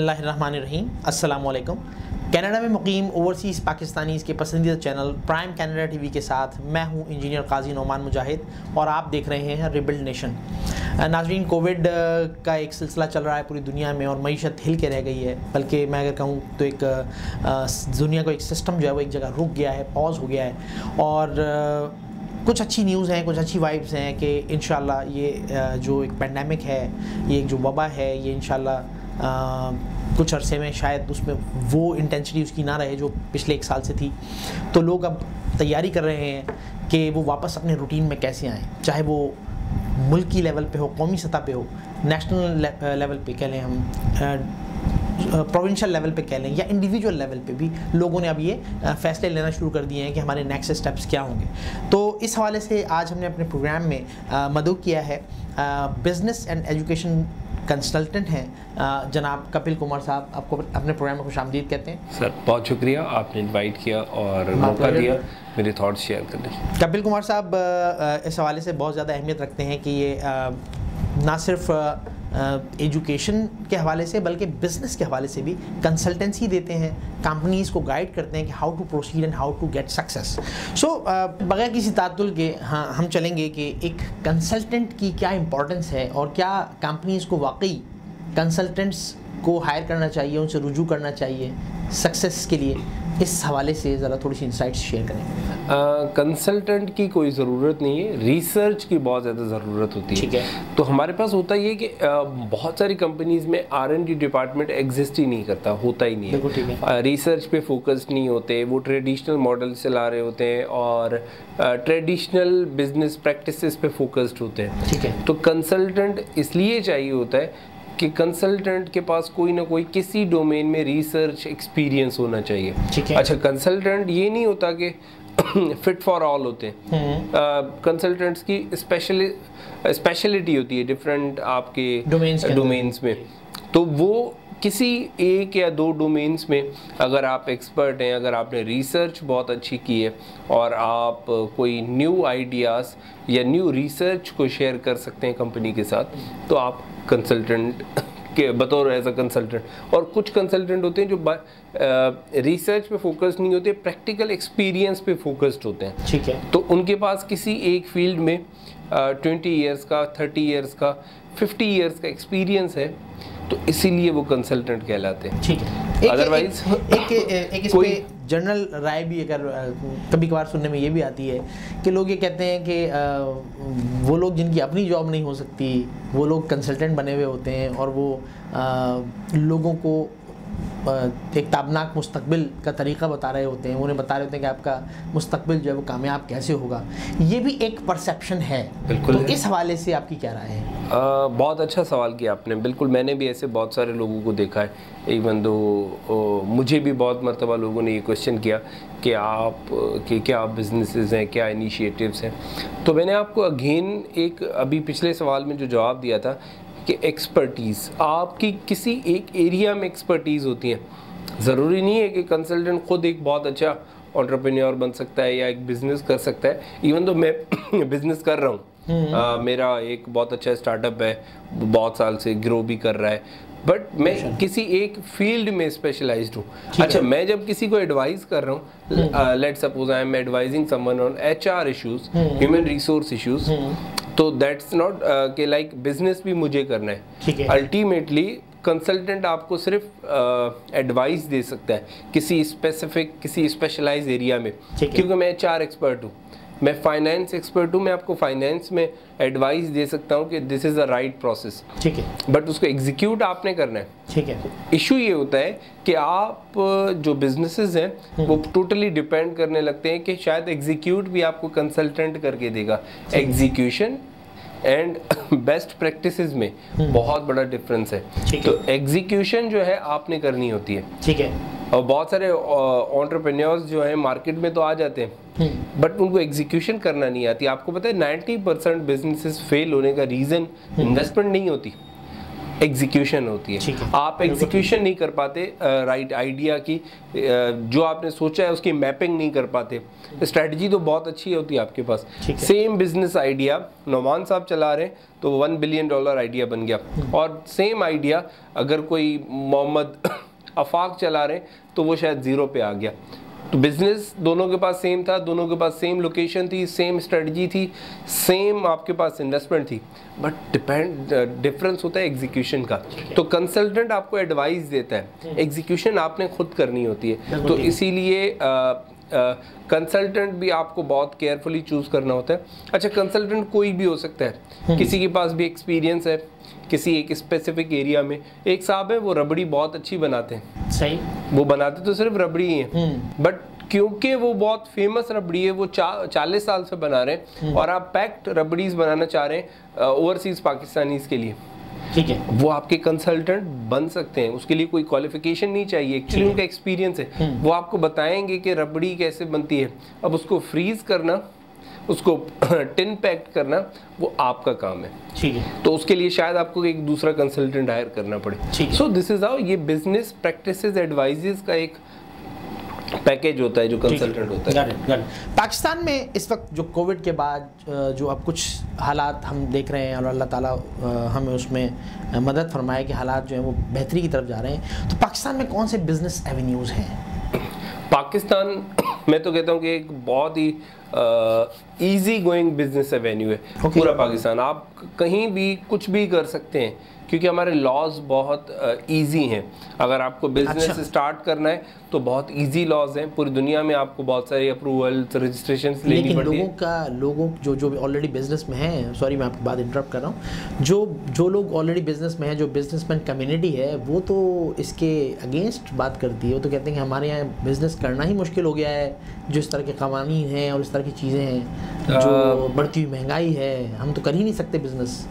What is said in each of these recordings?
बिस्मिल्लाहिर्रहमानिर्रहीम। अस्सलाम वालेकुम। कनाडा में मुकीम ओवरसीज़ पाकिस्तानीज़ के पसंदीदा चैनल प्राइम कनाडा टीवी के साथ मैं हूं इंजीनियर काजी नोमान मुजाहिद और आप देख रहे हैं रिबिल्ड नेशन। नाज़रीन, कोविड का एक सिलसिला चल रहा है पूरी दुनिया में और मईशत हिल के रह गई है, बल्कि मैं अगर कहूँ तो एक दुनिया को एक सिस्टम जो है वो एक जगह रुक गया है, पॉज हो गया है। और कुछ अच्छी न्यूज़ हैं, कुछ अच्छी वाइब्स हैं कि इंशाल्लाह ये जो एक पेंडेमिक है, ये एक जो वबा है, ये इंशाल्लाह कुछ अरसे में शायद उसमें वो इंटेंसिटी उसकी ना रहे जो पिछले एक साल से थी। तो लोग अब तैयारी कर रहे हैं कि वो वापस अपने रूटीन में कैसे आएँ, चाहे वो मुल्की लेवल पे हो, कौमी सतह पे हो, नेशनल लेवल पे कह लें, हम प्रोविंशियल लेवल पे कह लें, या इंडिविजुअल लेवल पे भी लोगों ने अब ये फ़ैसले लेना शुरू कर दिए हैं कि हमारे नेक्स्ट स्टेप्स क्या होंगे। तो इस हवाले से आज हमने अपने प्रोग्राम में मदऊ किया है बिज़नेस एंड एजुकेशन कंसल्टेंट हैं जनाब कपिल कुमार साहब। आपको अपने प्रोग्राम में खुशामदीद कहते हैं। सर बहुत शुक्रिया, आपने इनवाइट किया और मौका दिया मेरे थॉट्स शेयर करने। कपिल कुमार साहब इस हवाले से बहुत ज़्यादा अहमियत रखते हैं कि ये ना सिर्फ एजुकेशन के हवाले से बल्कि बिज़नेस के हवाले से भी कंसल्टेंसी देते हैं, कंपनीज़ को गाइड करते हैं कि how to proceed and how to get success. So बगैर किसी तातुल के हम चलेंगे कि एक कंसल्टेंट की क्या इंपॉर्टेंस है और क्या कंपनीज़ को वाकई कंसल्टेंट्स को हायर करना चाहिए, उनसे रुजू करना चाहिए सक्सेस के लिए। इस हवाले से ज़रा थोड़ी सी इंसाइट्स शेयर करें। कंसल्टेंट की कोई ज़रूरत नहीं है, रिसर्च की बहुत ज़्यादा ज़रूरत होती है। ठीक है। तो हमारे पास होता ये कि बहुत सारी कंपनीज़ में R&D डिपार्टमेंट एग्जिस्ट ही नहीं करता, होता ही नहीं है। रिसर्च पे फोकस्ड नहीं होते, वो ट्रेडिशनल मॉडल चला रहे होते हैं और ट्रेडिशनल बिजनेस प्रैक्टिसेस पे फोकस्ड होते हैं। ठीक है। तो कंसल्टेंट इसलिए चाहिए होता है कि कंसल्टेंट के पास कोई ना कोई किसी डोमेन में रिसर्च एक्सपीरियंस होना चाहिए। ठीक है। अच्छा, कंसल्टेंट ये नहीं होता कि फिट फॉर ऑल होते हैं। कंसल्टेंट्स की स्पेशलिटी होती है डिफरेंट आपके डोमेन्स में। तो वो किसी एक या दो डोमेन्स में अगर आप एक्सपर्ट हैं, अगर आपने रिसर्च बहुत अच्छी की है और आप कोई न्यू आइडियाज़ या न्यू रिसर्च को शेयर कर सकते हैं कंपनी के साथ, तो आप कंसल्टेंट के बतौर एज अ कंसल्टेंट। और कुछ कंसल्टेंट होते हैं जो रिसर्च पे फोकस नहीं होते, प्रैक्टिकल एक्सपीरियंस पे फोकस्ड होते हैं। ठीक है। तो उनके पास किसी एक फील्ड में 20 ईयर्स का, 30 ईयर्स का, 50 ईयर्स का एक्सपीरियंस है, तो इसीलिए वो कंसल्टेंट कहलाते हैं। ठीक है। अदरवाइज एक इस पे जनरल राय भी अगर कभी कभार सुनने में ये भी आती है कि लोग ये कहते हैं कि वो लोग जिनकी अपनी जॉब नहीं हो सकती वो लोग कंसल्टेंट बने हुए होते हैं और वो लोगों को एक ताबनाक मुस्तकबिल का तरीक़ा बता रहे होते हैं, उन्हें बता रहे होते हैं कि आपका मुस्तकबिल जो है वो कामयाब कैसे होगा। ये भी एक परसेप्शन है। बिल्कुल। तो इस हवाले से आपकी क्या राय है? बहुत अच्छा सवाल किया आपने। बिल्कुल, मैंने भी ऐसे बहुत सारे लोगों को देखा है। इवन दो मुझे भी बहुत मरतबा लोगों ने ये क्वेश्चन किया कि क्या बिजनेसेस हैं, क्या इनिशिएटिव्स हैं। तो मैंने आपको अगेन एक अभी पिछले सवाल में जो जवाब दिया था कि एक्सपर्टीज़, आपकी किसी एक एरिया में एक्सपर्टीज़ होती है। ज़रूरी नहीं है कि कंसल्टेंट ख़ुद एक बहुत अच्छा एंटरप्रेन्योर बन सकता है या एक बिज़नेस कर सकता है। इवन तो मैं बिज़नेस कर रहा हूँ, मेरा एक बहुत अच्छा स्टार्टअप है, बहुत साल से ग्रो भी कर रहा है, बट मैं किसी एक फील्ड में स्पेशलाइज्ड हूँ। अच्छा, मैं जब किसी को एडवाइस कर रहा हूँ, let's suppose I am advising someone on HR issues, human resource issues, तो दैट्स नॉट कि लाइक बिजनेस भी मुझे करना है। अल्टीमेटली कंसल्टेंट आपको सिर्फ एडवाइस दे सकता है किसी स्पेसिफिक, किसी स्पेशलाइज एरिया में। क्योंकि मैं HR एक्सपर्ट हूँ, मैं फाइनेंस एक्सपर्ट हूँ, मैं आपको फाइनेंस में एडवाइस दे सकता हूँ कि this is the right process. ठीक है। बट उसको एग्जीक्यूट आपने करना है। ठीक है। इशू ये होता है कि आप जो बिजनेसेस हैं वो टोटली डिपेंड करने लगते हैं कि शायद एग्जीक्यूट भी आपको कंसल्टेंट करके देगा। एग्जीक्यूशन एंड बेस्ट प्रैक्टिसेस में बहुत बड़ा डिफरेंस है। तो एग्जीक्यूशन जो है आपने करनी होती है। ठीक है। और बहुत सारे एंटरप्रेन्योर्स जो हैं मार्केट में तो आ जाते हैं, बट उनको एग्जीक्यूशन करना नहीं आती। आपको पता है 90% बिजनेसेस फेल होने का रीज़न इन्वेस्टमेंट नहीं होती, एग्जीक्यूशन होती है। आप एग्जीक्यूशन नहीं कर पाते राइट आइडिया की, जो आपने सोचा है उसकी मैपिंग नहीं कर पाते। स्ट्रेटजी तो बहुत अच्छी होती है आपके पास, सेम बिजनेस आइडिया नोमान साहब चला रहे हैं तो $1 बिलियन आइडिया बन गया, और सेम आइडिया अगर कोई मोहम्मद अफाक चला रहे हैं तो वो शायद 0 पे आ गया। तो बिजनेस दोनों के पास सेम था, दोनों के पास सेम लोकेशन थी, सेम स्ट्रेटजी थी, सेम आपके पास इन्वेस्टमेंट थी, बट डिफरेंस होता है एग्जीक्यूशन का। तो कंसल्टेंट आपको एडवाइस देता है, एग्जीक्यूशन आपने खुद करनी होती है। तो इसीलिए कंसल्टेंट भी आपको बहुत केयरफुली चूज करना होता है। अच्छा, कंसल्टेंट कोई भी हो सकता है, किसी के पास भी एक्सपीरियंस है किसी एक स्पेसिफिक एरिया में। एक साहब है वो रबड़ी बहुत अच्छी बनाते हैं, सही, वो बनाते तो सिर्फ रबड़ी ही है, बट क्योंकि वो बहुत फेमस रबड़ी है, वो 40 साल से बना रहे हैं, और आप पैक्ड रबड़ीज बनाना चाह रहे हैं ओवरसीज पाकिस्तानीज के लिए, ठीक है, वो आपके कंसल्टेंट बन सकते हैं। उसके लिए कोई क्वालिफिकेशन नहीं चाहिए, एक्चुअली उनका एक्सपीरियंस है, वो आपको बताएंगे कि रबड़ी कैसे बनती है। अब उसको फ्रीज करना, उसको टिन पैक करना, वो आपका काम है, ठीक है। तो उसके लिए शायद आपको एक दूसरा कंसल्टेंट हायर करना पड़े। सो दिस इज हाउ ये बिजनेस प्रैक्टिसेस एडवाइजेस का एक पैकेज होता है जो कंसल्टेंट होता है। पाकिस्तान में इस वक्त जो कोविड के बाद जो अब कुछ हालात हम देख रहे हैं, और अल्लाह ताला हमें उसमें मदद फरमाए कि हालात जो हैं वो बेहतरी की तरफ जा रहे हैं, तो पाकिस्तान में कौन से बिजनेस एवेन्यूज़ हैं? पाकिस्तान मैं तो कहता हूँ कि एक बहुत ही इजी गोइंग बिजनेस एवेन्यू है पूरा पाकिस्तान। आप कहीं भी कुछ भी कर सकते हैं, क्योंकि हमारे लॉज बहुत इजी हैं। अगर आपको बिजनेस स्टार्ट करना है तो बहुत इजी लॉज हैं। पूरी दुनिया में आपको बहुत सारे अप्रूवल्स, रजिस्ट्रेशंस लेनी पड़ती है। लोगों जो ऑलरेडी बिजनेस में हैं, सॉरी मैं आपकी बात इंटरप्ट कर रहा हूँ, जो लोग ऑलरेडी बिजनेस में हैं, जो बिजनेसमैन कम्युनिटी है, वो तो इसके अगेंस्ट बात करती है। वो तो कहते हैं कि हमारे यहाँ बिजनेस करना ही मुश्किल हो गया है, जो इस तरह के कवानीन हैं और इस तरह की चीज़ें हैं, जो बढ़ती हुई महंगाई है, हम तो कर ही नहीं सकते बिजनेस।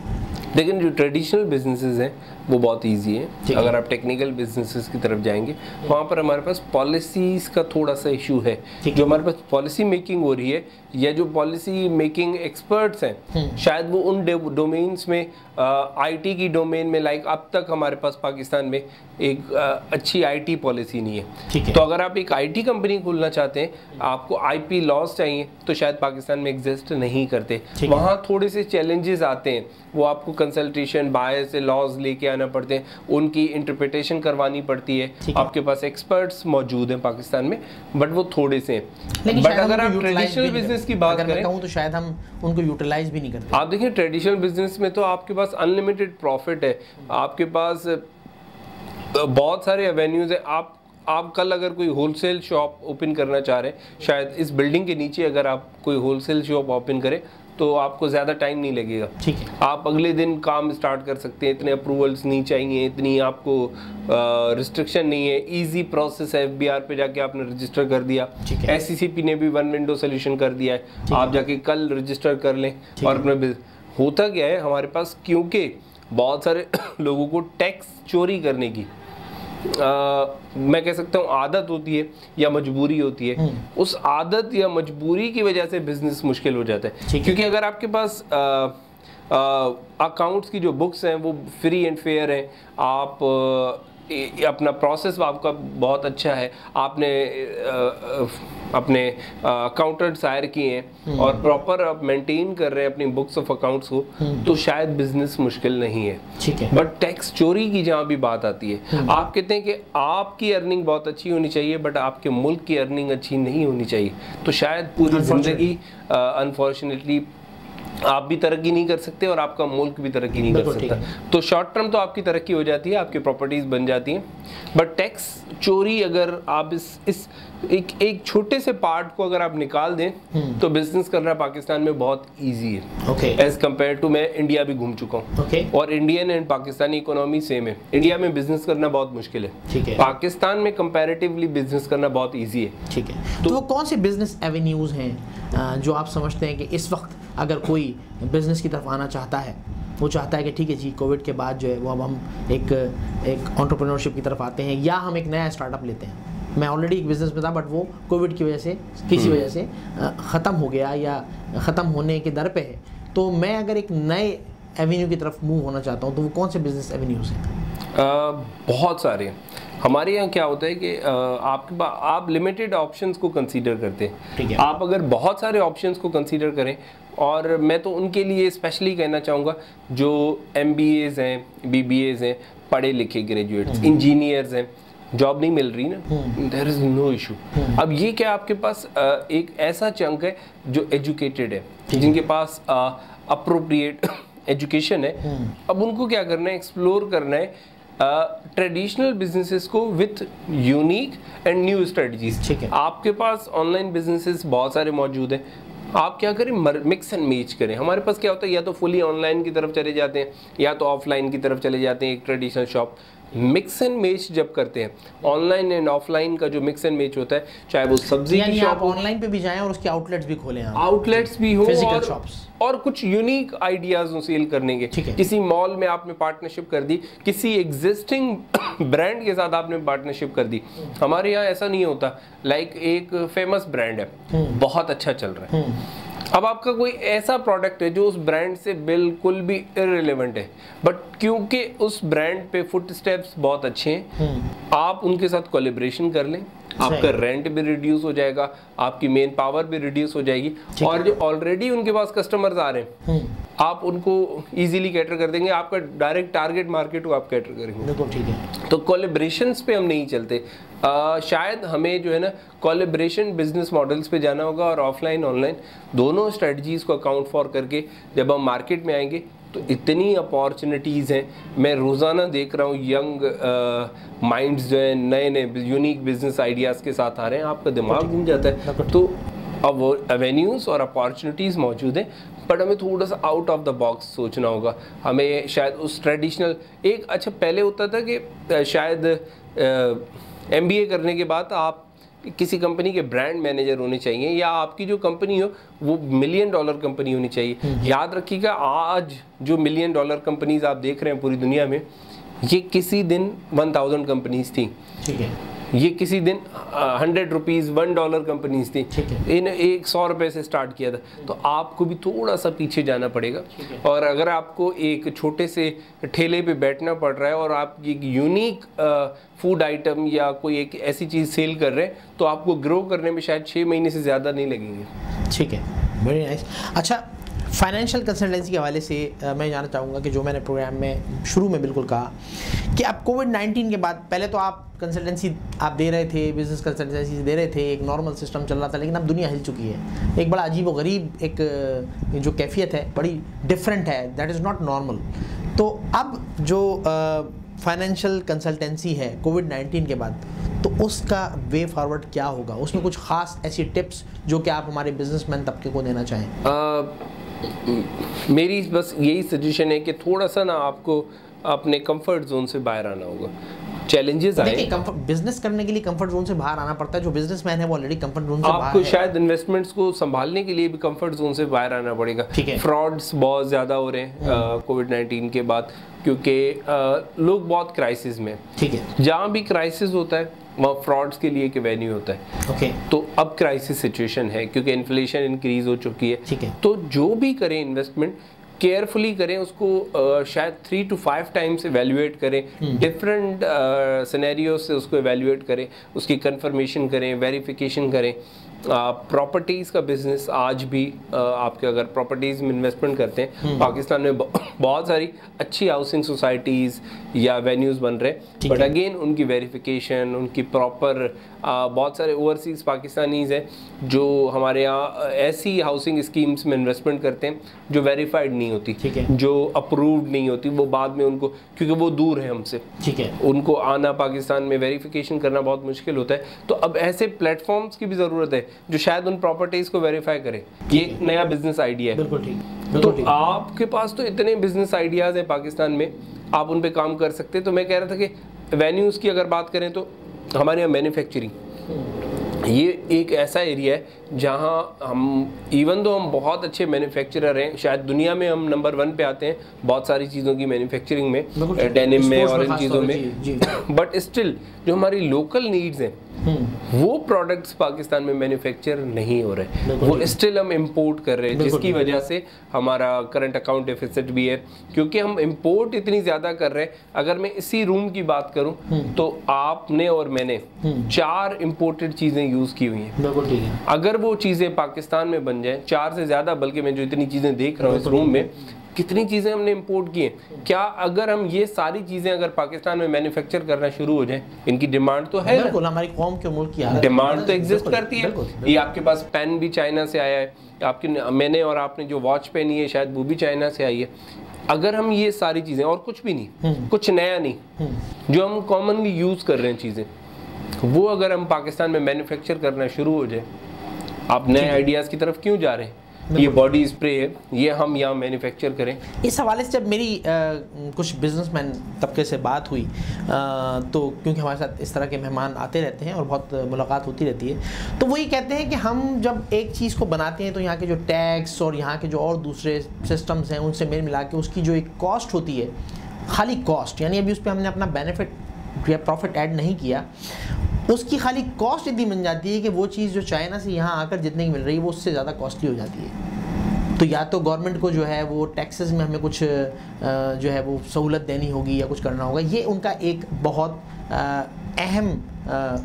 लेकिन जो ट्रेडिशनल बिजनेसेस हैं वो बहुत इजी है। अगर आप टेक्निकल बिजनेसेस की तरफ जाएंगे, वहाँ पर हमारे पास पॉलिसीज का थोड़ा सा इशू है। जो हमारे पास पॉलिसी मेकिंग हो रही है, या जो पॉलिसी मेकिंग एक्सपर्ट्स हैं, शायद वो उन डोमेन्स में आईटी की डोमेन में, लाइक अब तक हमारे पास पाकिस्तान में एक अच्छी आईटी पॉलिसी नहीं है। तो अगर आप एक आईटी कंपनी खोलना चाहते हैं, आपको आईपी लॉज चाहिए, तो शायद पाकिस्तान में एग्जिस्ट नहीं करते। वहाँ थोड़े से चैलेंजेस आते हैं, वो आपको कंसल्टेशन बाहर से लॉज लेके आना पड़ते हैं, उनकी इंटरप्रिटेशन करवानी पड़ती है। आपके पास एक्सपर्ट्स मौजूद हैं पाकिस्तान में, बट वो थोड़े से हैं। बट अगर आप ट्रेडिशनल बिजनेस की बात करें तो शायद हम उनको यूटिलाइज भी नहीं करते। आप देखिए ट्रेडिशनल बिजनेस में तो आपके पास अनलिमिटेड प्रॉफिट है, आपके पास बहुत सारे एवेन्यूज है। आप कल अगर कोई होलसेल शॉप ओपन करना चाह रहे हैं, शायद इस बिल्डिंग के नीचे अगर आप कोई होलसेल शॉप ओपन करें तो आपको ज़्यादा टाइम नहीं लगेगा, ठीक है। आप अगले दिन काम स्टार्ट कर सकते हैं, इतने अप्रूवल्स नहीं चाहिए, इतनी आपको रिस्ट्रिक्शन नहीं है, इजी प्रोसेस है। FBR पे जाके आपने रजिस्टर कर दिया, SCCP ने भी 1 विंडो सोल्यूशन कर दिया है, आप जाके कल रजिस्टर कर लें। और अपने होता क्या है हमारे पास, क्योंकि बहुत सारे लोगों को टैक्स चोरी करने की मैं कह सकता हूँ आदत होती है या मजबूरी होती है। उस आदत या मजबूरी की वजह से बिजनेस मुश्किल हो जाता है, क्योंकि अगर आपके पास अकाउंट्स की जो बुक्स हैं वो फ्री एंड फेयर हैं, आप अपना प्रोसेस आपका बहुत अच्छा है, आपने अपने अकाउंटेंट्स हायर किए हैं और प्रॉपर आप मेंटेन कर रहे हैं अपनी बुक्स ऑफ अकाउंट्स को, तो शायद बिजनेस मुश्किल नहीं है, ठीक है। बट टैक्स चोरी की जहाँ भी बात आती है, आप कहते हैं कि आपकी अर्निंग बहुत अच्छी होनी चाहिए बट आपके मुल्क की अर्निंग अच्छी नहीं होनी चाहिए, तो शायद पूरी जिंदगी अनफॉर्चुनेटली आप भी तरक्की नहीं कर सकते और आपका मुल्क भी तरक्की नहीं कर सकता। तो शॉर्ट टर्म तो आपकी तरक्की हो जाती है, आपकी प्रॉपर्टीज बन जाती हैं, बट टैक्स चोरी अगर आप इस एक छोटे से पार्ट को अगर आप निकाल दें तो बिजनेस करना पाकिस्तान में बहुत इजी है एज कम्पेयर टू। मैं इंडिया भी घूम चुका हूँ और Indian and Pakistani economy same है। इंडिया में बिजनेस करना बहुत मुश्किल है, ठीक है। पाकिस्तान में कंपैरेटिवली बिजनेस करना बहुत ईजी है, ठीक है। तो वो कौन से बिजनेस एवेन्यूज हैं जो आप समझते हैं कि इस वक्त अगर कोई बिजनेस की तरफ आना चाहता है, वो चाहता है कि ठीक है जी कोविड के बाद जो है वो अब हम एक एंटरप्रेन्योरशिप की तरफ आते हैं, या हम एक नया स्टार्टअप लेते हैं। मैं ऑलरेडी एक बिज़नेस में था बट वो कोविड की वजह से किसी वजह से ख़त्म हो गया या ख़त्म होने के दर पे है, तो मैं अगर एक नए एवेन्यू की तरफ मूव होना चाहता हूँ, तो वो कौन से बिजनेस एवेन्यूज हैं? बहुत सारे। हमारे यहाँ क्या होता है कि आपके पास आप लिमिटेड ऑप्शंस को कंसीडर करते हैं। ठीक है। आप अगर बहुत सारे ऑप्शंस को कंसीडर करें, और मैं तो उनके लिए स्पेशली कहना चाहूँगा जो MBAs हैं, BBAs हैं, पढ़े लिखे ग्रेजुएट्स, इंजीनियर्स हैं, जॉब नहीं मिल रही ना, देयर इज नो इशू। अब ये क्या आपके पास एक ऐसा चंक है जो एजुकेटेड है, जिनके पास अप्रोप्रिएट एजुकेशन है। अब उनको क्या करना है, एक्सप्लोर करना है ट्रेडिशनल बिजनेसेस को with unique and new strategies. ठीक है। आपके पास ऑनलाइन बिजनेसेस बहुत सारे मौजूद हैं, आप क्या करें, मिक्स एंड मैच करें। हमारे पास क्या होता है, या तो फुली ऑनलाइन की तरफ चले जाते हैं या तो ऑफलाइन की तरफ चले जाते हैं, एक traditional shop. Mix and match जब करते हैं, ऑनलाइन एंड ऑफलाइन का जो मिक्स एंड मैच होता है, चाहे वो सब्जी की शॉप, ऑनलाइन पे भी जाएं और उसके आउटलेट्स भी खोलें, आउटलेट्स भी हो, फिजिकल शॉप्स, और कुछ यूनिक आइडियाज हो सेल करने के। किसी मॉल में आपने पार्टनरशिप कर दी, किसी एग्जिस्टिंग ब्रांड के साथ आपने पार्टनरशिप कर दी। हमारे यहाँ ऐसा नहीं होता, लाइक एक फेमस ब्रांड है, बहुत अच्छा चल रहा है, अब आपका कोई ऐसा प्रोडक्ट है जो उस ब्रांड से बिल्कुल भी इररिलेवेंट है, बट क्योंकि उस ब्रांड पे फुटस्टेप्स बहुत अच्छे हैं, आप उनके साथ कोलैबोरेशन कर लें, आपका रेंट भी रिड्यूस हो जाएगा, आपकी मेन पावर भी रिड्यूस हो जाएगी, और जो ऑलरेडी उनके पास कस्टमर्स आ रहे हैं आप उनको इजीली कैटर कर देंगे, आपका डायरेक्ट टारगेट मार्केट को आप कैटर करेंगे। बिल्कुल ठीक है। तो कोलैबोरेशंस पे हम नहीं चलते, शायद हमें जो है ना कोलैबोरेशन बिजनेस मॉडल्स पे जाना होगा, और ऑफलाइन ऑनलाइन दोनों स्ट्रेटजीज को अकाउंट फॉर करके जब हम मार्केट में आएंगे तो इतनी अपॉर्चुनिटीज़ हैं। मैं रोज़ाना देख रहा हूँ यंग माइंड्स जो है नए नए यूनिक बिजनेस आइडियाज़ के साथ आ रहे हैं, आपका दिमाग घूम जाता है। तो अब वो एवेन्यूज़ और अपॉर्चुनिटीज़ मौजूद हैं, बट हमें थोड़ा सा आउट ऑफ द बॉक्स सोचना होगा। हमें शायद उस ट्रेडिशनल एक अच्छा पहले होता था कि शायद MBA करने के बाद आप किसी कंपनी के ब्रांड मैनेजर होने चाहिए, या आपकी जो कंपनी हो वो $1 मिलियन कंपनी होनी चाहिए। याद रखिएगा, आज जो $1 मिलियन कंपनीज आप देख रहे हैं पूरी दुनिया में, ये किसी दिन 1000 कंपनीज थी। ठीक है। ये किसी दिन 100 रुपीज़ $1 कंपनीज थी, इन 100 रुपये से स्टार्ट किया था। तो आपको भी थोड़ा सा पीछे जाना पड़ेगा, और अगर आपको एक छोटे से ठेले पे बैठना पड़ रहा है और आप एक यूनिक फूड आइटम या कोई एक ऐसी चीज़ सेल कर रहे हैं, तो आपको ग्रो करने में शायद 6 महीने से ज़्यादा नहीं लगेंगे। ठीक है, वेरी नाइस। अच्छा, फाइनेंशियल कंसल्टेंसी के हवाले से मैं जानना चाहूँगा कि जो मैंने प्रोग्राम में शुरू में बिल्कुल कहा कि अब कोविड-19 के बाद, पहले तो आप कंसल्टेंसी आप दे रहे थे, बिजनेस कंसल्टेंसी दे रहे थे, एक नॉर्मल सिस्टम चल रहा था, लेकिन अब दुनिया हिल चुकी है। एक बड़ा अजीब व गरीब एक जो कैफियत है, बड़ी डिफरेंट है, दैट इज़ नॉट नॉर्मल। तो अब जो फाइनेंशियल कंसल्टेंसी है कोविड-19 के बाद, तो उसका वे फॉरवर्ड क्या होगा? उसमें कुछ ख़ास ऐसी टिप्स जो कि आप हमारे बिजनेसमैन तबके को देना चाहें? मेरी बस यही सजेशन है कि थोड़ा सा ना आपको अपने कंफर्ट जोन से बाहर आना होगा। चैलेंजेस आए, देखिए बिजनेस करने के लिए कंफर्ट जोन से बाहर आना पड़ता है। जो बिजनेसमैन है वो ऑलरेडी कंफर्ट जोन से बाहर है। आपको शायद इन्वेस्टमेंट्स को संभालने के लिए भी कंफर्ट जोन से बाहर आना पड़ेगा। फ्रॉड्स बहुत ज़्यादा हो रहे हैं कोविड-19 के बाद, क्योंकि लोग बहुत क्राइसिस में। ठीक है। जहाँ भी क्राइसिस होता है वहाँ फ्रॉड्स के लिए एक एवेन्यू होता है। तो अब क्राइसिस सिचुएशन है, क्योंकि इन्फ्लेशन इंक्रीज हो चुकी है। ठीक है। तो जो भी करें इन्वेस्टमेंट केयरफुली करें, उसको शायद 3 to 5 टाइम्स एवेल्युएट करें, डिफरेंट सिनेरियो से उसको एवेल्युएट करें, उसकी कंफर्मेशन करें, वेरिफिकेशन करें। प्रॉपर्टीज़ का बिजनेस आज भी आपके अगर प्रॉपर्टीज़ में इन्वेस्टमेंट करते हैं, पाकिस्तान में बहुत सारी अच्छी हाउसिंग सोसाइटीज़ या वेन्यूज़ बन रहे हैं, बट अगेन उनकी वेरिफिकेशन, उनकी प्रॉपर बहुत सारे ओवरसीज़ पाकिस्तानीज़ हैं जो हमारे यहाँ ऐसी हाउसिंग स्कीम्स में इन्वेस्टमेंट करते हैं जो वेरीफाइड नहीं होती, जो अप्रूव्ड नहीं होती। वो बाद में उनको, क्योंकि वो दूर है हमसे, ठीक है, उनको आना पाकिस्तान में वेरिफिकेशन करना बहुत मुश्किल होता है। तो अब ऐसे प्लेटफॉर्म्स की भी ज़रूरत है जो शायद उन प्रॉपर्टीज़ को वेरीफाई करे। ये एक नया बिजनेस आइडिया है। बिल्कुल ठीक। तो आपके पास तो इतने बिजनेस आइडियाज़ हैं पाकिस्तान में, आप उन पे काम कर सकते हैं। तो मैं कह रहा था कि वेन्यूज़ की अगर बात करें तो हमारे यहाँ मैन्युफैक्चरिंग, ये एक ऐसा एरिया है जहाँ हम इवन दो हम बहुत अच्छे मैन्युफैक्चरर हैं, शायद दुनिया में हम नंबर 1 पे आते हैं बहुत सारी चीज़ों की मैन्युफैक्चरिंग में, डेनिम में और इन चीज़ों में, बट स्टिल जो हमारी लोकल नीड्स हैं वो प्रोडक्ट्स पाकिस्तान में मैन्युफैक्चर नहीं हो रहे, वो स्टिल हम इंपोर्ट कर रहे हैं, जिसकी वजह से हमारा करंट अकाउंट डेफिसिट भी है, क्योंकि हम इंपोर्ट इतनी ज़्यादा कर रहे हैं। अगर मैं इसी रूम की बात करूं तो आपने और मैंने 4 इंपोर्टेड चीज़ें यूज़ की हुई हैं। अगर वो चीज़ें पाकिस्तान में बन जाएं, 4 से ज़्यादा, बल्कि मैं जो इतनी चीज़ें देख रहा हूँ इस रूम में, कितनी चीज़ें हमने इंपोर्ट की हैं। क्या अगर हम ये सारी चीज़ें अगर पाकिस्तान में मैन्युफैक्चर करना शुरू हो जाए, इनकी डिमांड तो है, बिल्कुल हमारी कौम के मुल्क की डिमांड तो एग्जिस्ट करती है। ये आपके पास पेन भी चाइना से आया है, आपकी मैंने और आपने जो वॉच पहनी है शायद वो भी चाइना से आई है। अगर हम ये सारी चीज़ें, और कुछ भी नहीं, कुछ नया नहीं, जो हम कॉमनली यूज़ कर रहे हैं चीज़ें, वो अगर हम पाकिस्तान में मैन्युफैक्चर करना शुरू हो जाए, आप नए आइडियाज़ की तरफ क्यों जा रहे हैं? ये बॉडी स्प्रे है, ये हम यहाँ मैन्युफैक्चर करें। इस हवाले से जब मेरी कुछ बिजनेसमैन तबके से बात हुई, तो क्योंकि हमारे साथ इस तरह के मेहमान आते रहते हैं और बहुत मुलाकात होती रहती है, तो वो ये कहते हैं कि हम जब एक चीज़ को बनाते हैं तो यहाँ के जो टैक्स और यहाँ के जो और दूसरे सिस्टम्स हैं उनसे मेल मिला के उसकी जो एक कॉस्ट होती है, खाली कॉस्ट, यानी अभी उस पर हमने अपना बेनिफिट या प्रॉफिट ऐड नहीं किया, उसकी खाली कॉस्ट इतनी बन जाती है कि वो चीज़ जो चाइना से यहाँ आकर जितने की मिल रही है वो उससे ज़्यादा कॉस्टली हो जाती है। तो या तो गवर्नमेंट को जो है वो टैक्सेस में हमें कुछ जो है वो सहूलत देनी होगी या कुछ करना होगा। ये उनका एक बहुत अहम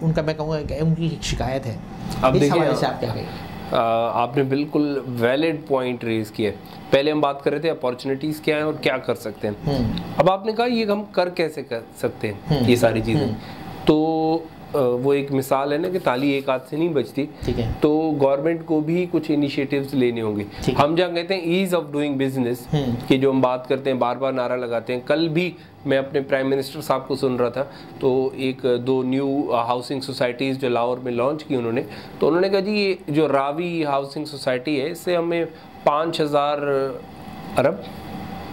उनका मैं कहूँगा उनकी एक शिकायत है। अब इस हवाले से आप क्या कहेंगे? आपने बिल्कुल वैलिड पॉइंट रेज किया। पहले हम बात कर रहे थे अपॉर्चुनिटीज़ क्या है और क्या कर सकते हैं। अब आपने कहा ये हम कर कैसे कर सकते हैं ये सारी चीज़ें, तो वो एक मिसाल है ना कि ताली एक हाथ से नहीं बजती, तो गवर्नमेंट को भी कुछ इनिशिएटिव्स लेने होंगे। हम जहाँ कहते हैं ईज ऑफ डूइंग बिजनेस की जो हम बात करते हैं, बार बार नारा लगाते हैं। कल भी मैं अपने प्राइम मिनिस्टर साहब को सुन रहा था, तो 1-2 न्यू हाउसिंग सोसाइटीज़ जो लाहौर में लॉन्च की उन्होंने, तो उन्होंने कहा जी ये जो रावी हाउसिंग सोसाइटी है इससे हमें 5000 अरब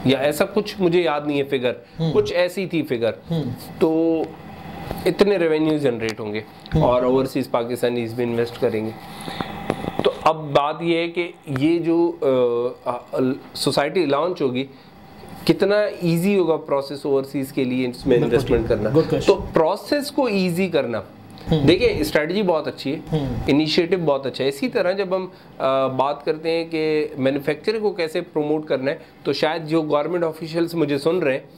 या ऐसा कुछ, मुझे याद नहीं है फिगर, कुछ ऐसी थी फिगर, तो इतने रेवेन्यू जनरेट होंगे और ओवरसीज पाकिस्तानीज भी इन्वेस्ट करेंगे। तो अब बात ये है कि ये जो सोसाइटी लॉन्च होगी, कितना इजी होगा प्रोसेस ओवरसीज के लिए इसमें इन्वेस्टमेंट करना। तो प्रोसेस को इजी करना, देखिए स्ट्रेटजी बहुत अच्छी है, इनिशिएटिव बहुत अच्छा है। इसी तरह जब हम बात करते हैं कि मैन्युफैक्चरिंग को कैसे प्रमोट करना है, तो शायद जो गवर्नमेंट ऑफिशियल्स मुझे सुन रहे हैं,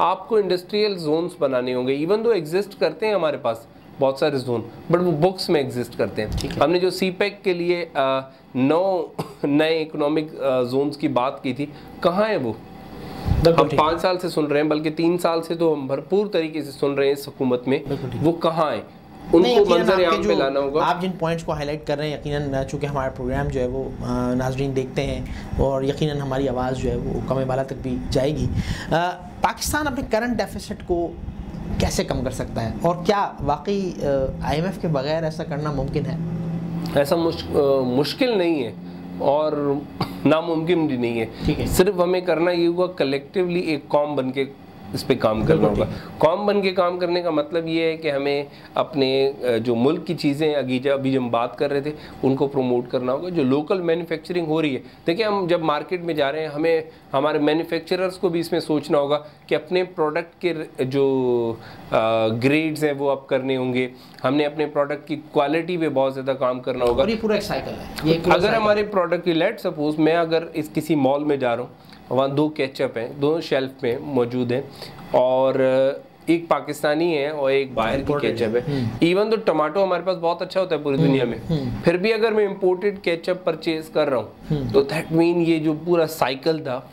आपको इंडस्ट्रियल जोन्स बनाने होंगे। इवन दो एग्जिस्ट करते हैं हमारे पास बहुत सारे जोन, बट वो बुक्स में एग्जिस्ट करते हैं। हमने जो सीपैक के लिए 9 नए इकोनॉमिक जोन्स की बात की थी, कहाँ है वो? हम 5 साल से सुन रहे हैं, बल्कि 3 साल से तो हम भरपूर तरीके से सुन रहे हैं इस हुकूमत में, वो कहाँ है? उनको मंजर आम पे लाना होगा। आप जिन पॉइंट्स को हाईलाइट कर रहे हैं, यकीनन चूँकि हमारा प्रोग्राम जो है वो नाजरीन देखते हैं और यकीनन हमारी आवाज़ जो है वो कम बाला तक भी जाएगी। पाकिस्तान अपने करंट डेफिसिट को कैसे कम कर सकता है, और क्या वाकई IMF के बगैर ऐसा करना मुमकिन है? ऐसा मुश्किल नहीं है और नामुमकिन भी नहीं है। सिर्फ हमें करना ये होगा कलेक्टिवली एक कॉम बन के इस पे काम करना होगा। कॉम बन के काम करने का मतलब ये है कि हमें अपने जो मुल्क की चीज़ें अभी हम बात कर रहे थे उनको प्रमोट करना होगा। जो लोकल मैन्युफैक्चरिंग हो रही है, देखिए हम जब मार्केट में जा रहे हैं, हमें हमारे मैन्युफैक्चरर्स को भी इसमें सोचना होगा कि अपने प्रोडक्ट के जो ग्रेड्स हैं वो अप करने होंगे। हमने अपने प्रोडक्ट की क्वालिटी पे बहुत ज़्यादा काम करना होगा। और ये पूरा एक साइकिल है। ये अगर हमारे प्रोडक्ट की, लेट सपोज मैं अगर इस किसी मॉल में जा रहा हूँ, वहाँ 2 केचप हैं, दोनों शेल्फ पे मौजूद हैं, और एक पाकिस्तानी है और एक बाहर की केचप है। इवन तो टमाटो हमारे पास बहुत अच्छा होता है पूरी दुनिया में, फिर भी अगर मैं इंपोर्टेड केचप परचेज कर रहा हूँ, तो दैट मीन ये जो पूरा साइकिल था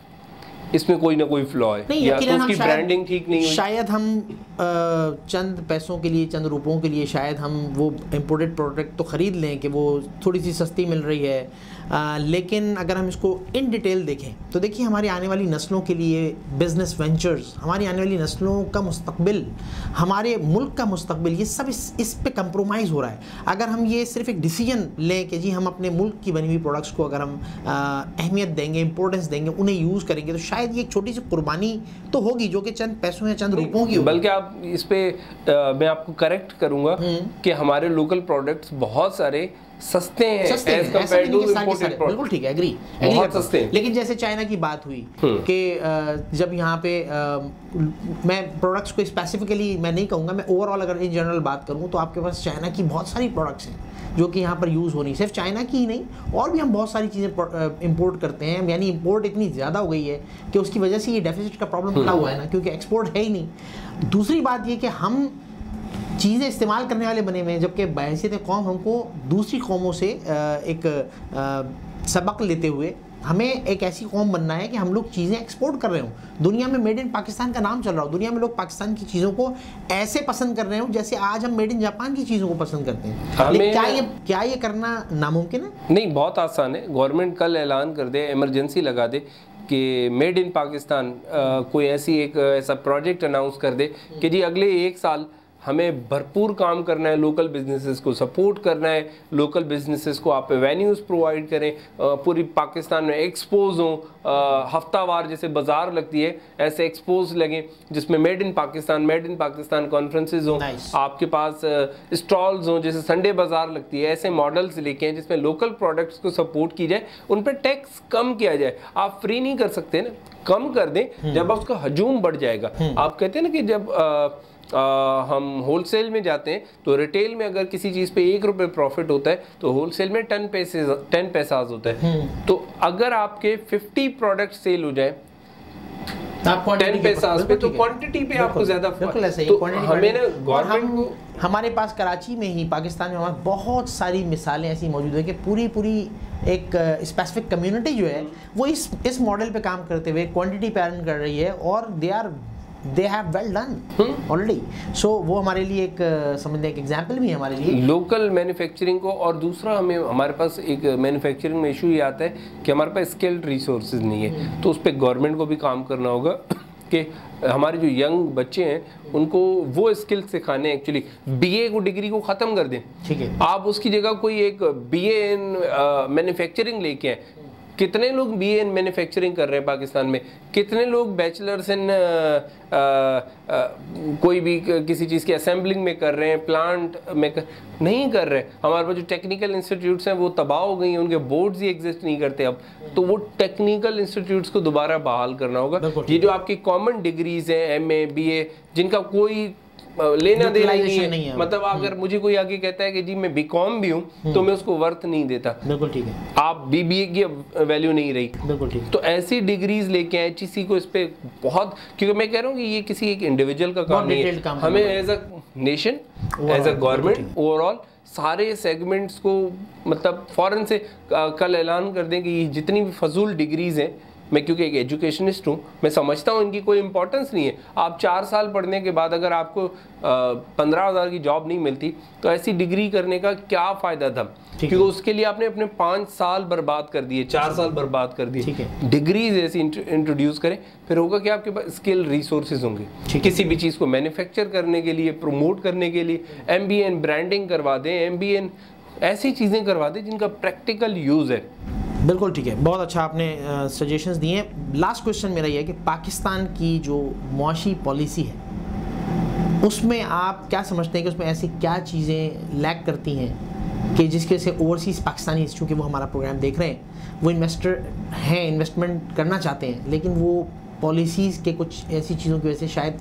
इसमें कोई ना कोई फ्लॉ है, या तो उसकी ब्रांडिंग ठीक नहीं हुई। शायद हम चंद पैसों के लिए, चंद रुपयों के लिए शायद हम वो इम्पोर्टेड प्रोडक्ट तो ख़रीद लें कि वो थोड़ी सी सस्ती मिल रही है, लेकिन अगर हम इसको इन डिटेल देखें तो देखिए हमारी आने वाली नस्लों के लिए बिज़नेस वेंचर्स, हमारी आने वाली नस्लों का मुस्तकबिल, हमारे मुल्क का मुस्तकबिल, ये सब इस पे कंप्रोमाइज़ हो रहा है। अगर हम ये सिर्फ एक डिसीजन लें कि जी हम अपने मुल्क की बनी हुई प्रोडक्ट्स को अगर हम अहमियत देंगे, इंपॉर्टेंस देंगे, उन्हें यूज़ करेंगे, तो शायद शायद ये एक छोटी सी कुर्बानी तो होगी जो कि चंद पैसों या चंद रुपयों की होगी। बल्कि आप इस पे मैं आपको करेक्ट करूंगा कि हमारे लोकल प्रोडक्ट्स बहुत सारे सस्ते हैं as compared to imported product. बिल्कुल ठीक है, एग्री बहुत सस्ते हैं। लेकिन जैसे चाइना की बात हुई कि जब यहाँ पे मैं प्रोडक्ट्स को स्पेसिफिकली मैं नहीं कहूँगा, मैं ओवरऑल अगर इन जनरल बात करूँ तो आपके पास चाइना की बहुत सारी प्रोडक्ट्स हैं जो कि यहाँ पर यूज़ हो रही, सिर्फ चाइना की ही नहीं, और भी हम बहुत सारी चीज़ें इंपोर्ट करते हैं। यानी इंपोर्ट इतनी ज़्यादा हो गई है कि उसकी वजह से ये डेफिसिट का प्रॉब्लम खड़ा हुआ है ना, क्योंकि एक्सपोर्ट है ही नहीं। दूसरी बात ये कि हम चीज़ें इस्तेमाल करने वाले बने हुए हैं, जबकि बहैसियत कौम हमको दूसरी कौमों से एक सबक लेते हुए हमें एक ऐसी कौम बनना है कि हम लोग चीज़ें एक्सपोर्ट कर रहे हो। दुनिया में मेड इन पाकिस्तान का नाम चल रहा हो, दुनिया में लोग पाकिस्तान की चीज़ों को ऐसे पसंद कर रहे हो जैसे आज हम मेड इन जापान की चीज़ों को पसंद करते हैं। लेकिन क्या ये करना नामुमकिन है? नहीं, बहुत आसान है। गवर्नमेंट कल ऐलान कर दे, इमरजेंसी लगा दे कि मेड इन पाकिस्तान कोई ऐसा प्रोजेक्ट अनाउंस कर दे कि जी अगले 1 साल हमें भरपूर काम करना है, लोकल बिजनेसेस को सपोर्ट करना है, लोकल बिजनेसेस को आप एवेन्यूज़ प्रोवाइड करें, पूरी पाकिस्तान में एक्सपोज हों, हफ्तावार जैसे बाज़ार लगती है ऐसे एक्सपोज लगें जिसमें मेड इन पाकिस्तान कॉन्फ्रेंसेज हों, आपके पास स्टॉल्स हों जैसे संडे बाज़ार लगती है, ऐसे मॉडल्स लेके हैं जिसमें लोकल प्रोडक्ट्स को सपोर्ट की जाए, उन पर टैक्स कम किया जाए। आप फ्री नहीं कर सकते ना, कम कर दें, जब उसका हजूम बढ़ जाएगा। आप कहते हैं ना कि जब हम होलसेल में जाते हैं तो रिटेल में अगर किसी चीज़ पे 1 रुपये प्रॉफिट होता है तो होलसेल में 10 पैसाज होता है। तो अगर आपके 50 प्रोडक्ट सेल हो जाए 10 पैसाज पे, तो क्वांटिटी पे आपको ज्यादा हमें ना गवर्नमेंट को, हमारे पास कराची में ही, पाकिस्तान में हमारे बहुत सारी मिसालें ऐसी मौजूद है कि पूरी एक स्पेसिफिक कम्युनिटी जो है वो इस मॉडल पे काम करते हुए क्वांटिटी पे अर्न कर रही है और they have well done already। so वो हमारे लिए एक समझने एक एग्जांपल भी है हमारे लिए लोकल मैन्युफैक्चरिंग को। और दूसरा हमारे पास एक मैन्युफैक्चरिंग में इशू ये आता है कि हमारे पास स्किल्ड रिसोर्सेज नहीं है, तो उस पर गवर्नमेंट को भी काम करना होगा कि हमारे जो यंग बच्चे हैं उनको वो स्किल सिखाने। एक्चुअली बीए को डिग्री को ख़त्म कर दें, ठीक है, आप उसकी जगह कोई एक बीए इन मैन्युफैक्चरिंग लेके आए। कितने लोग बीए इन मैन्युफैक्चरिंग कर रहे हैं पाकिस्तान में, कितने लोग बैचलर्स इन कोई भी किसी चीज़ की असेंबलिंग में कर रहे हैं, प्लांट में नहीं कर रहे। हमारे पास जो टेक्निकल इंस्टीट्यूट्स हैं वो तबाह हो गई हैं, उनके बोर्ड्स ही एग्जिस्ट नहीं करते अब। तो वो टेक्निकल इंस्टीट्यूट्स को दोबारा बहाल करना होगा। ये जो आपकी कॉमन डिग्रीज हैं, एमए बीए, जिनका कोई लेना देना नहीं है, मतलब अगर मुझे कोई आगे कहता है कि जी मैं बीकॉम भी हूँ तो मैं उसको वर्थ नहीं देता। बिल्कुल ठीक है, आप बीबीए की वैल्यू नहीं रही। बिल्कुल ठीक। तो ऐसी डिग्रीज लेके आए एचईसी को, इस पे बहुत, क्योंकि मैं कह रहा हूँ कि ये किसी एक इंडिविजुअल का काम नहीं है, हमें as a nation, as a government overall सारे सेगमेंट्स को, मतलब फॉरेन से कल ऐलान कर दें कि जितनी भी फजूल डिग्रीज हैं, मैं क्योंकि एक एजुकेशनिस्ट हूँ, मैं समझता हूँ इनकी कोई इंपॉर्टेंस नहीं है। आप 4 साल पढ़ने के बाद अगर आपको 15,000 की जॉब नहीं मिलती तो ऐसी डिग्री करने का क्या फ़ायदा था, क्योंकि उसके लिए आपने अपने 5 साल बर्बाद कर दिए, 4 साल बर्बाद कर दिए। डिग्रीज ऐसी इंट्रोड्यूस करें, फिर होगा कि आपके पास स्किल रिसोर्सेज होंगे किसी भी चीज़ को मैन्युफैक्चर करने के लिए, प्रमोट करने के लिए। MBA इन ब्रांडिंग करवा दें, MBA इन ऐसी चीज़ें करवा दें जिनका प्रैक्टिकल यूज़ है। बिल्कुल ठीक है, बहुत अच्छा आपने सजेशंस दिए हैं। लास्ट क्वेश्चन मेरा ये है कि पाकिस्तान की जो मुआशी पॉलिसी है उसमें आप क्या समझते हैं कि उसमें ऐसी क्या चीज़ें लैक करती हैं कि जिसके से ओवरसीज़ पाकिस्तानी, चूँकि वो हमारा प्रोग्राम देख रहे हैं, वो इन्वेस्टर हैं, इन्वेस्टमेंट करना चाहते हैं, लेकिन वो पॉलिसीज़ के कुछ ऐसी चीज़ों की वजह से शायद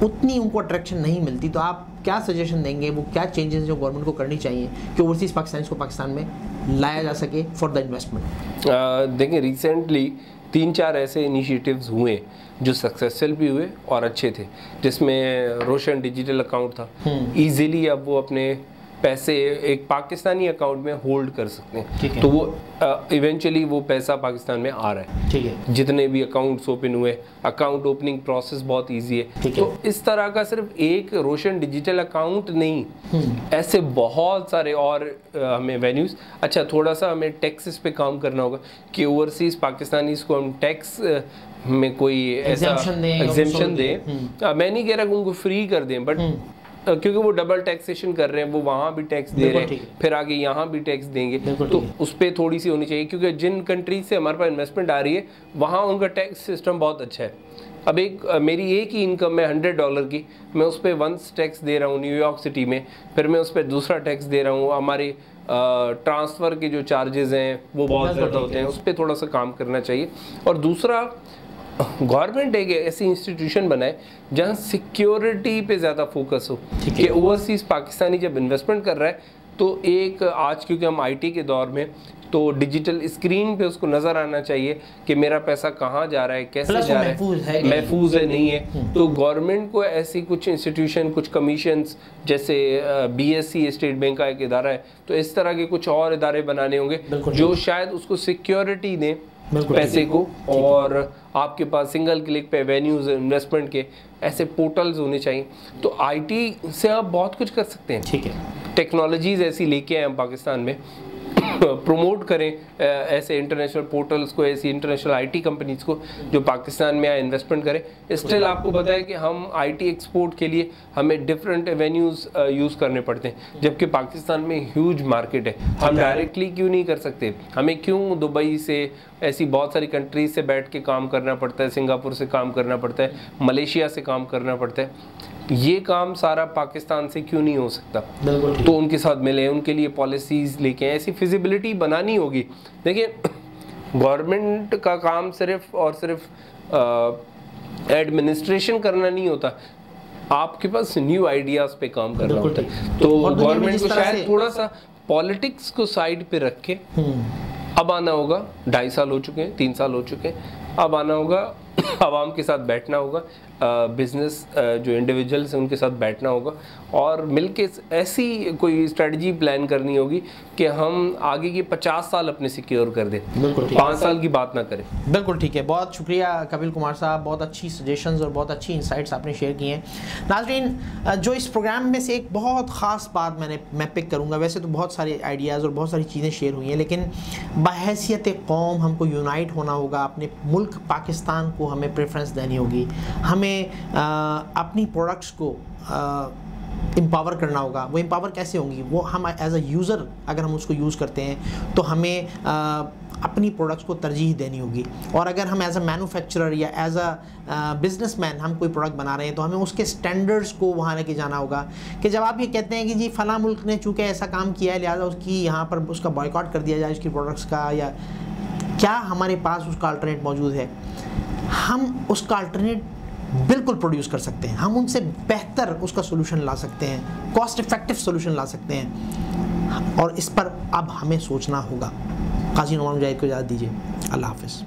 उतनी उनको अट्रैक्शन नहीं मिलती। तो आप क्या सजेशन देंगे, वो क्या चेंजेस जो गवर्नमेंट को करनी चाहिए कि ओवरसीज़ पाकिस्तानीज़ को पाकिस्तान में लाया जा सके फॉर द इन्वेस्टमेंट? देखिए, रिसेंटली 3-4 ऐसे इनिशिएटिव्स हुए जो सक्सेसफुल भी हुए और अच्छे थे, जिसमें रोशन डिजिटल अकाउंट था। ईजिली अब वो अपने पैसे एक पाकिस्तानी अकाउंट में होल्ड कर सकते हैं, तो वो इवेंचुअली वो पैसा पाकिस्तान में आ रहा है। ठीक है, जितने भी अकाउंट्स ओपन हुए, अकाउंट ओपनिंग प्रोसेस बहुत इजी है। तो इस तरह का सिर्फ एक रोशन डिजिटल अकाउंट नहीं, ऐसे बहुत सारे और हमें वेन्यूज। अच्छा, थोड़ा सा हमें टैक्सेस पे काम करना होगा कि ओवरसीज पाकिस्तानीज को हम टैक्स में कोई ऐसा एग्जेम्पशन दें। मैं नहीं कह रहा कि उनको फ्री कर दें, बट क्योंकि वो डबल टैक्सेशन कर रहे हैं, वो वहाँ भी टैक्स दे रहे हैं, फिर आगे यहाँ भी टैक्स देंगे, तो उस पर थोड़ी सी होनी चाहिए। क्योंकि जिन कंट्रीज से हमारे पास इन्वेस्टमेंट आ रही है वहाँ उनका टैक्स सिस्टम बहुत अच्छा है। अब मेरी एक ही इनकम है $100 की, मैं उस पर वंस टैक्स दे रहा हूँ न्यूयॉर्क सिटी में, फिर मैं उस पर दूसरा टैक्स दे रहा हूँ। हमारे ट्रांसफ़र के जो चार्जेस हैं वो बहुत ज़्यादा होते हैं, उस पर थोड़ा सा काम करना चाहिए। और दूसरा, गवर्नमेंट एक ऐसी इंस्टीट्यूशन बनाए जहाँ सिक्योरिटी पे ज़्यादा फोकस हो कि ओवरसीज़ पाकिस्तानी जब इन्वेस्टमेंट कर रहा है तो एक आज क्योंकि हम आईटी के दौर में, तो डिजिटल स्क्रीन पे उसको नज़र आना चाहिए कि मेरा पैसा कहाँ जा रहा है, कैसे जा रहा है, महफूज है नहीं है। तो गवर्नमेंट को ऐसी कुछ इंस्टीट्यूशन, कुछ कमीशंस, जैसे BSE स्टेट बैंक का एक इदारा है, तो इस तरह के कुछ और इदारे बनाने होंगे जो शायद उसको सिक्योरिटी दें पैसे को, और आपके पास सिंगल क्लिक पे वेन्यूज इन्वेस्टमेंट के ऐसे पोर्टल्स होने चाहिए। तो आईटी से आप बहुत कुछ कर सकते हैं। ठीक है, टेक्नोलॉजीज ऐसी लेके आए हम पाकिस्तान में, प्रमोट करें ऐसे इंटरनेशनल पोर्टल्स को, ऐसी इंटरनेशनल आईटी कंपनीज को जो पाकिस्तान में आए इन्वेस्टमेंट करें। स्टिल आपको पता है कि हम आईटी एक्सपोर्ट के लिए हमें डिफरेंट एवेन्यूज़ यूज़ करने पड़ते हैं, जबकि पाकिस्तान में ह्यूज मार्केट है। हम डायरेक्टली क्यों नहीं कर सकते? हमें क्यों दुबई से, ऐसी बहुत सारी कंट्रीज से बैठ के काम करना पड़ता है, सिंगापुर से काम करना पड़ता है, मलेशिया से काम करना पड़ता है? ये काम सारा पाकिस्तान से क्यों नहीं हो सकता? तो उनके साथ मिले, उनके लिए पॉलिसीज़ लेके ऐसी फिजिबिलिटी बनानी होगी। देखिए, गवर्नमेंट का काम सिर्फ और सिर्फ एडमिनिस्ट्रेशन करना नहीं होता, आपके पास न्यू आइडियाज़ पे काम करना होता है। तो गवर्नमेंट को शायद थोड़ा सा पॉलिटिक्स को साइड पे रख के अब आना होगा। 2.5 साल हो चुके हैं, 3 साल हो चुके हैं, अब आना होगा, आवाम के साथ बैठना होगा, बिजनेस जो इंडिविजुअल्स हैं उनके साथ बैठना होगा और मिलके ऐसी कोई स्ट्रेटजी प्लान करनी होगी कि हम आगे के 50 साल अपने सिक्योर कर दें, 5 साल की बात ना करें। बिल्कुल ठीक है, बहुत शुक्रिया कपिल कुमार साहब, बहुत अच्छी सजेशंस और बहुत अच्छी इंसाइट्स आपने शेयर किए हैं। नाज़रीन, जो इस प्रोग्राम में से एक बहुत ख़ास बात मैं पिक करूँगा, वैसे तो बहुत सारे आइडियाज़ और बहुत सारी चीज़ें शेयर हुई हैं, लेकिन बहैसियत कौम हमको यूनाइट होना होगा, अपने मुल्क पाकिस्तान को हमें प्रेफरेंस देनी होगी, हमें अपनी प्रोडक्ट्स को एम्पावर करना होगा। वो एम्पावर कैसे होंगी? वो हम एज अ यूज़र अगर हम उसको यूज़ करते हैं तो हमें अपनी प्रोडक्ट्स को तरजीह देनी होगी, और अगर हम एज अ मैन्युफैक्चरर या एज अ बिजनेसमैन हम कोई प्रोडक्ट बना रहे हैं तो हमें उसके स्टैंडर्ड्स को वहाँ लेके जाना होगा कि जब आप ये कहते हैं कि जी फ़लाँ मुल्क ने चूँकि ऐसा काम किया है लिहाजा उसकी यहाँ पर उसका बॉयकॉट कर दिया जाए उसकी प्रोडक्ट्स का, या क्या हमारे पास उसका अल्टरनेट मौजूद है? हम उसका अल्टरनेट बिल्कुल प्रोड्यूस कर सकते हैं, हम उनसे बेहतर उसका सोल्यूशन ला सकते हैं, कॉस्ट इफेक्टिव सोल्यूशन ला सकते हैं, और इस पर अब हमें सोचना होगा। काजी नोमान मुजाहिद को इजाज़त दीजिए, अल्लाह हाफ़िज़।